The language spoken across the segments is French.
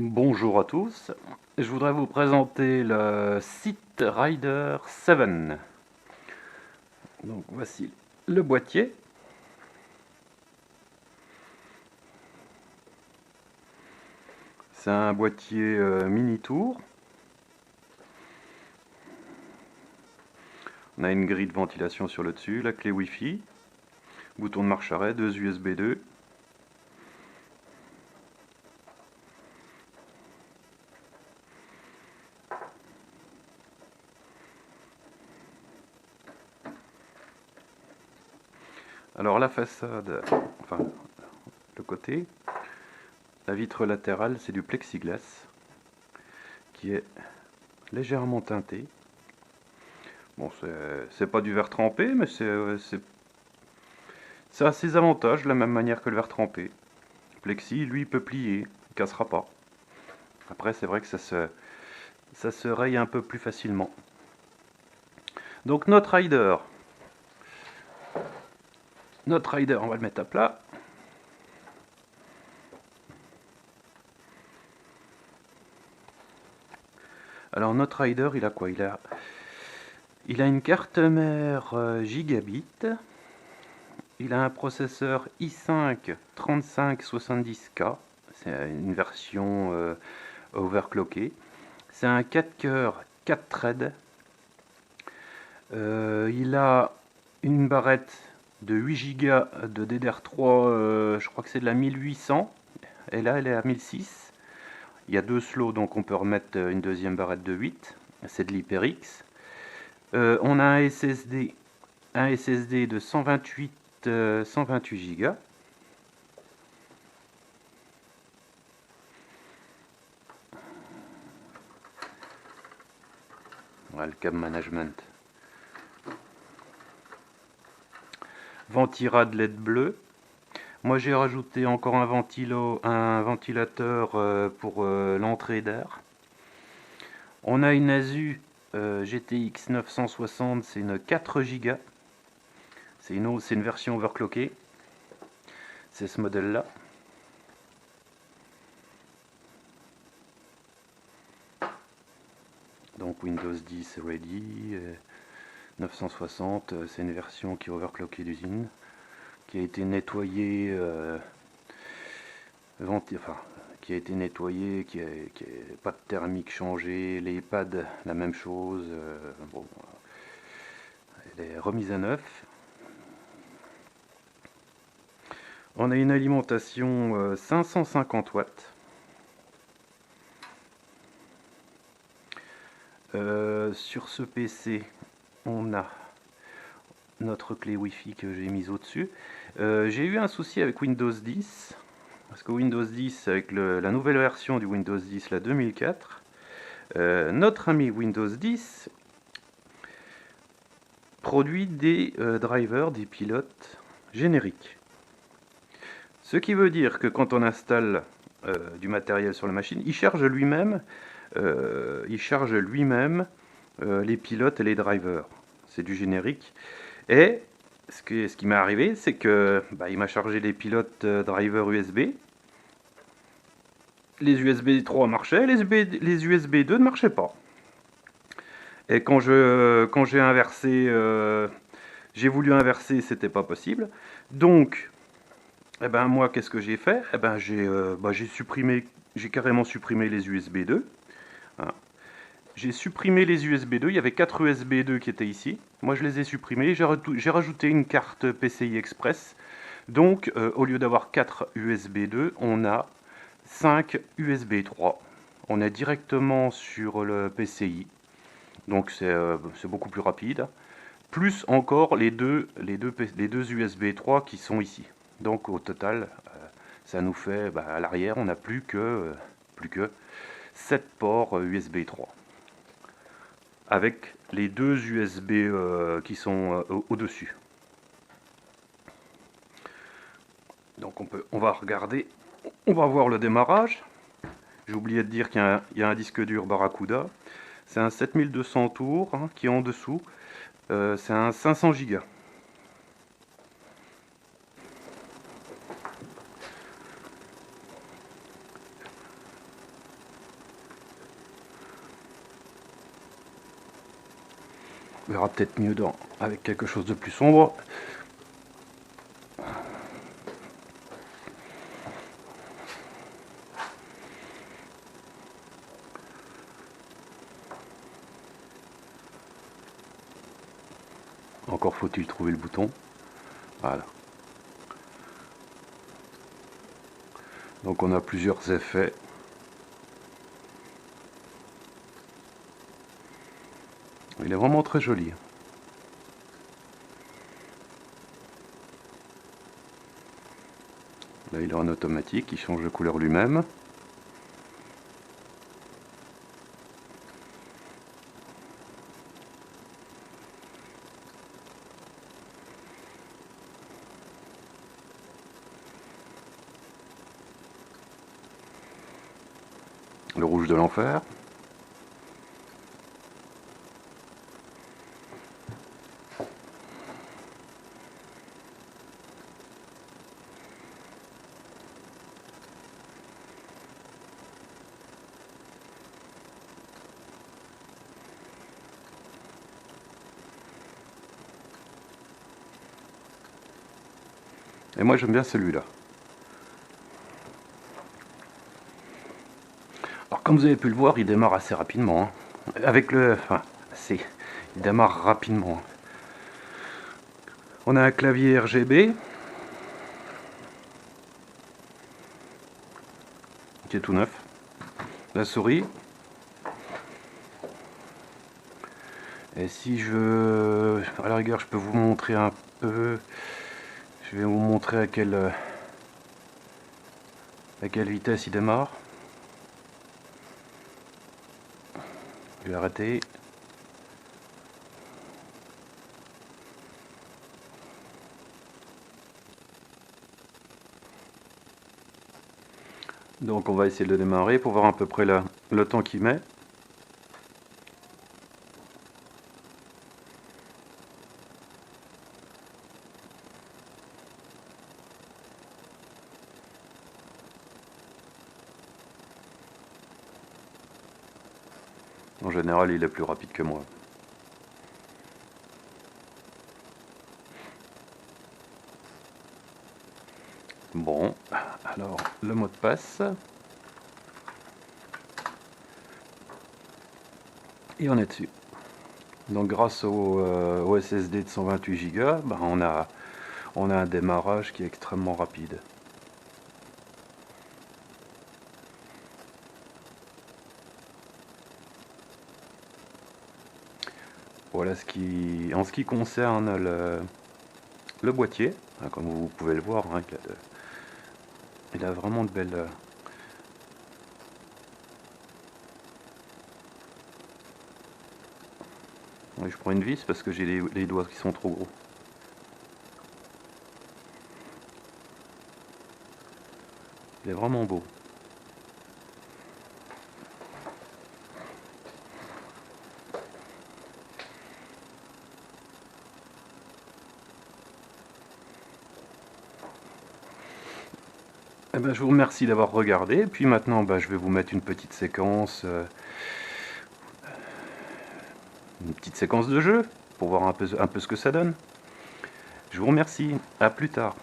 Bonjour à tous, je voudrais vous présenter le Site Rider 7. Donc voici le boîtier. C'est un boîtier mini tour. On a une grille de ventilation sur le dessus, la clé Wi-Fi, bouton de marche arrêt, deux USB 2. Alors la façade, enfin le côté, la vitre latérale c'est du plexiglas qui est légèrement teinté. Bon, c'est pas du verre trempé, mais ça a ses avantages de la même manière que le verre trempé. Le plexi, lui, peut plier, il cassera pas. Après, c'est vrai que ça se raye un peu plus facilement. Donc notre rider, on va le mettre à plat. Alors notre rider, il a quoi? Il a une carte mère gigabit. Il a un processeur i5 3570K. C'est une version overclockée. C'est un 4 cœurs 4 threads. Il a une barrette de 8 Go de DDR3, je crois que c'est de la 1800. Et là, elle est à 1006. Il y a deux slots, donc on peut remettre une deuxième barrette de 8. C'est de l'HyperX. On a un SSD de 128 Go. Voilà le câble management. Ventirad LED bleu. Moi j'ai rajouté encore un ventilateur pour l'entrée d'air. On a une ASUS GTX 960, c'est une 4 Go. C'est une version overclockée. C'est ce modèle là. Donc Windows 10 ready. 960, c'est une version qui est overclockée d'usine, qui a été nettoyée, qui a été nettoyée, qui est pas de thermique changé, les pads la même chose, bon, elle est remise à neuf. On a une alimentation 550 watts. Sur ce PC, on a notre clé Wi-Fi que j'ai mise au-dessus. J'ai eu un souci avec Windows 10, parce que Windows 10, avec la nouvelle version du Windows 10, la 2004, notre ami Windows 10 produit des drivers, des pilotes génériques. Ce qui veut dire que quand on installe du matériel sur la machine, il charge lui-même les pilotes et les drivers. C'est du générique. Et ce qui m'est arrivé, c'est que il m'a chargé les pilotes driver USB. Les USB 3 marchaient, les USB 2 ne marchaient pas. Et quand j'ai inversé, j'ai voulu inverser, c'était pas possible. Donc, moi, qu'est-ce que j'ai fait? J'ai carrément supprimé les USB 2. Hein. J'ai supprimé les USB 2, il y avait 4 USB 2 qui étaient ici. Moi je les ai supprimés, j'ai rajouté une carte PCI Express. Donc au lieu d'avoir 4 USB 2, on a 5 USB 3. On est directement sur le PCI. Donc c'est beaucoup plus rapide. Plus encore les deux USB 3 qui sont ici. Donc au total, ça nous fait, à l'arrière, on n'a plus que 7 ports USB 3 avec les deux USB qui sont au-dessus. Donc on va regarder, on va voir le démarrage. J'ai oublié de dire qu'il y a un disque dur Barracuda. C'est un 7200 tours qui est en dessous. C'est un 500 Go. On verra peut-être mieux avec quelque chose de plus sombre. Encore faut-il trouver le bouton. Voilà. Donc on a plusieurs effets. Il est vraiment très joli. Là il est en automatique, il change de couleur lui-même. Le rouge de l'enfer. Et moi j'aime bien celui-là. Alors comme vous avez pu le voir, il démarre assez rapidement. Hein. Avec le... Enfin, il démarre rapidement. On a un clavier RGB. Qui est tout neuf. La souris. Et si je... À la rigueur, je peux vous montrer un peu... Je vais vous montrer à quelle vitesse il démarre. Je vais arrêter. Donc on va essayer de le démarrer pour voir à peu près le temps qu'il met. En général, il est plus rapide que moi. Bon, alors le mot de passe. Et on est dessus. Donc grâce au SSD de 128 Go, ben on a un démarrage qui est extrêmement rapide. Voilà en ce qui concerne le boîtier, hein, comme vous pouvez le voir, hein, il a vraiment de belles... Je prends une vis parce que j'ai les doigts qui sont trop gros. Il est vraiment beau. Eh ben, je vous remercie d'avoir regardé. Et puis maintenant, ben, je vais vous mettre une petite séquence de jeu pour voir un peu ce que ça donne. Je vous remercie. À plus tard.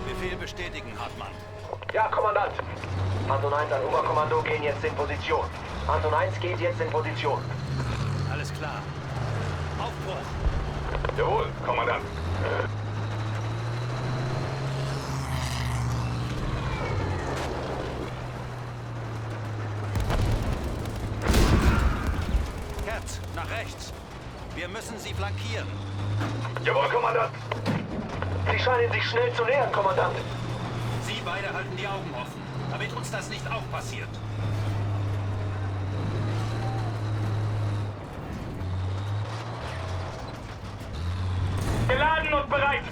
Befehl bestätigen, Hartmann. Ja, Kommandant. Anton 1 an Oberkommando gehen jetzt in Position. Anton 1 geht jetzt in Position. Alles klar. Aufbruch. Jawohl, Kommandant. Herz, nach rechts. Wir müssen sie flankieren. Jawohl, Kommandant. Sie scheinen sich schnell zu nähern, Kommandant. Sie beide halten die Augen offen, damit uns das nicht auch passiert. Geladen und bereit.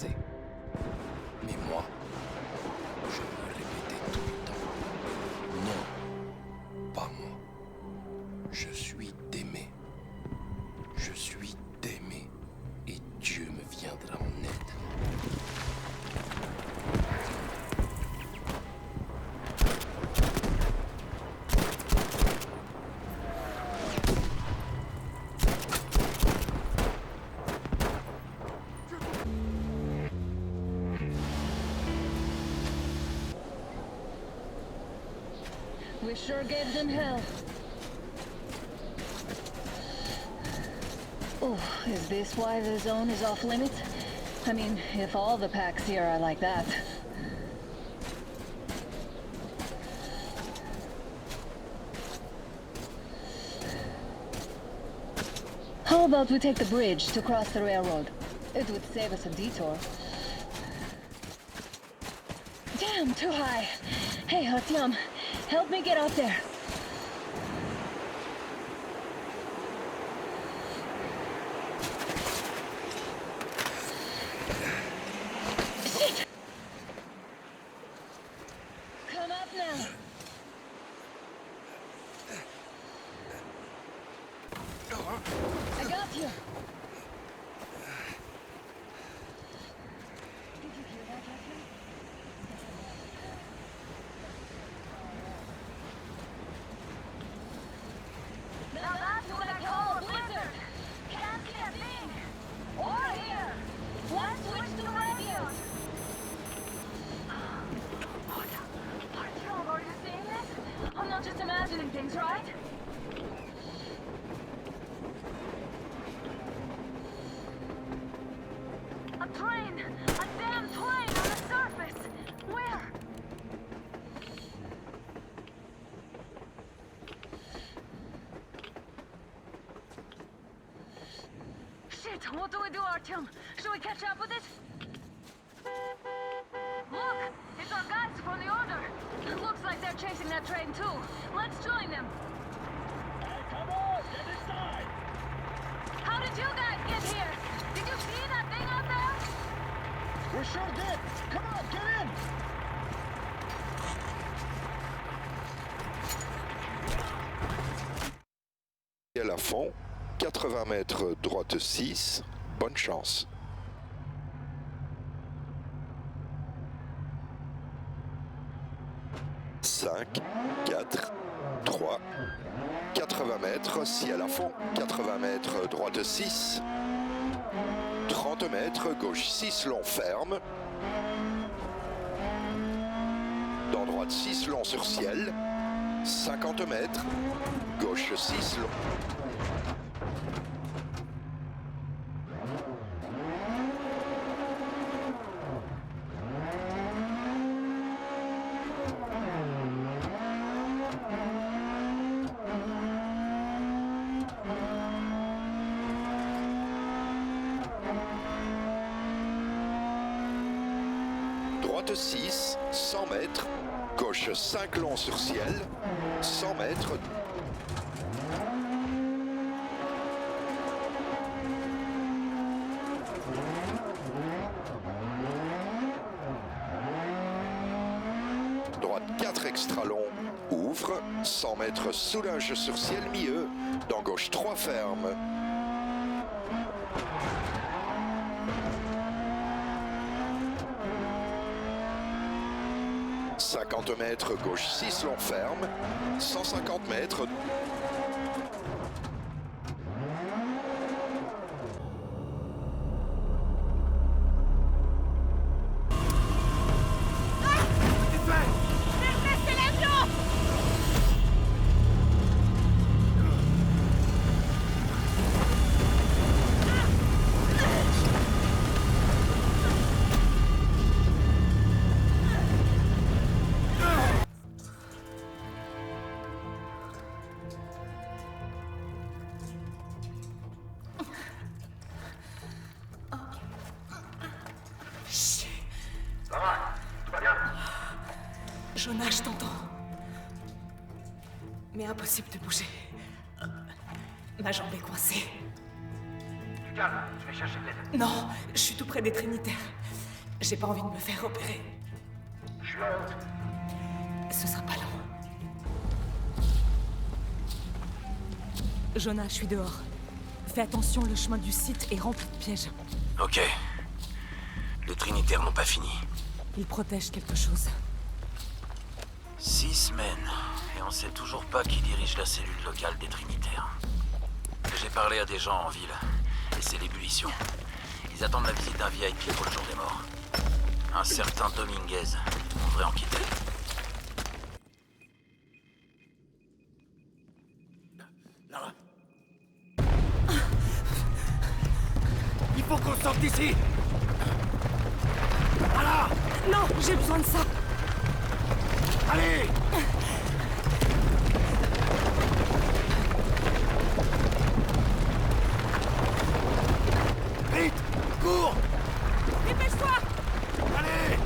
pensée. Mais moi, je me répétais tout le temps. Non, pas moi. Je suis d'aimer. Je suis d'aimer. Et Dieu me viendra en aide. We sure gave them hell. Oh, is this why the zone is off limits? I mean, if all the packs here are like that. How about we take the bridge to cross the railroad? It would save us a detour. Damn, too high. Hey, Artyom, help me get up there. Shit! Come up now. I got you. Did you hear that, Artyom? Now that's what I call a blizzard! Can't see a thing! Or hear! Let's switch to the radios! Artyom, are you seeing this? I'm not just imagining things, right? A train! A damn train on the surface! Where? Shit, what do we do, Artyom? Should we catch up with it? Look! It's our guys from the Order! Looks like they're chasing that train too. Let's join them! Hey, come on, get inside! How did you guys get here? Did you see that thing out there? We sure did! Come on, get in! Et à la fond, 80 mètres droite 6, bonne chance. Cinq, 4, 3, 80 mètres, ciel à fond, 80 mètres droite 6, 30 mètres gauche 6 long ferme, dans droite 6 long sur ciel, 50 mètres, gauche 6 long. Droite 6, 100 mètres, gauche 5 long sur ciel, 100 mètres. Droite 4 extra long, ouvre, 100 mètres soulage sur ciel milieu, dans gauche 3 ferme. « 50 mètres, gauche 6 long ferme, 150 mètres. » Jonas, je t'entends. Mais impossible de bouger. Ma jambe est coincée. Du calme, je vais chercher de l'aide. Non, je suis tout près des Trinitaires. J'ai pas envie de me faire opérer. Ce sera pas long. Jonah, je suis dehors. Fais attention, le chemin du site est rempli de pièges. Ok. Les Trinitaires n'ont pas fini. Ils protègent quelque chose. 6 semaines, et on sait toujours pas qui dirige la cellule locale des Trinitaires. J'ai parlé à des gens en ville, et c'est l'ébullition. Ils attendent la visite d'un VIP pour le jour des morts. Un certain Dominguez. On devrait en quitter. Lara. Il faut qu'on sorte d'ici. Lara. Non, j'ai besoin de ça. Allez. Vite. Cours. Dépêche-toi. Allez.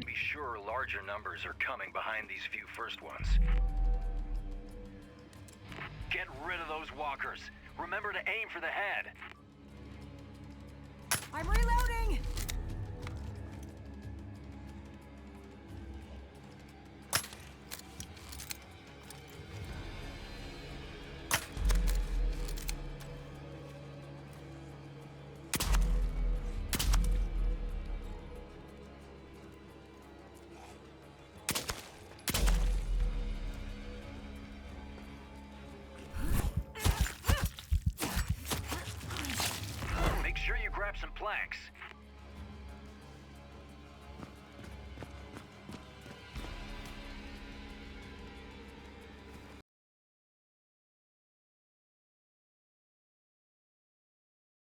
Be sure larger numbers are coming behind these few first ones. Get rid of those walkers. Remember to aim for the head. I'm reloading. Make sure you grab some planks.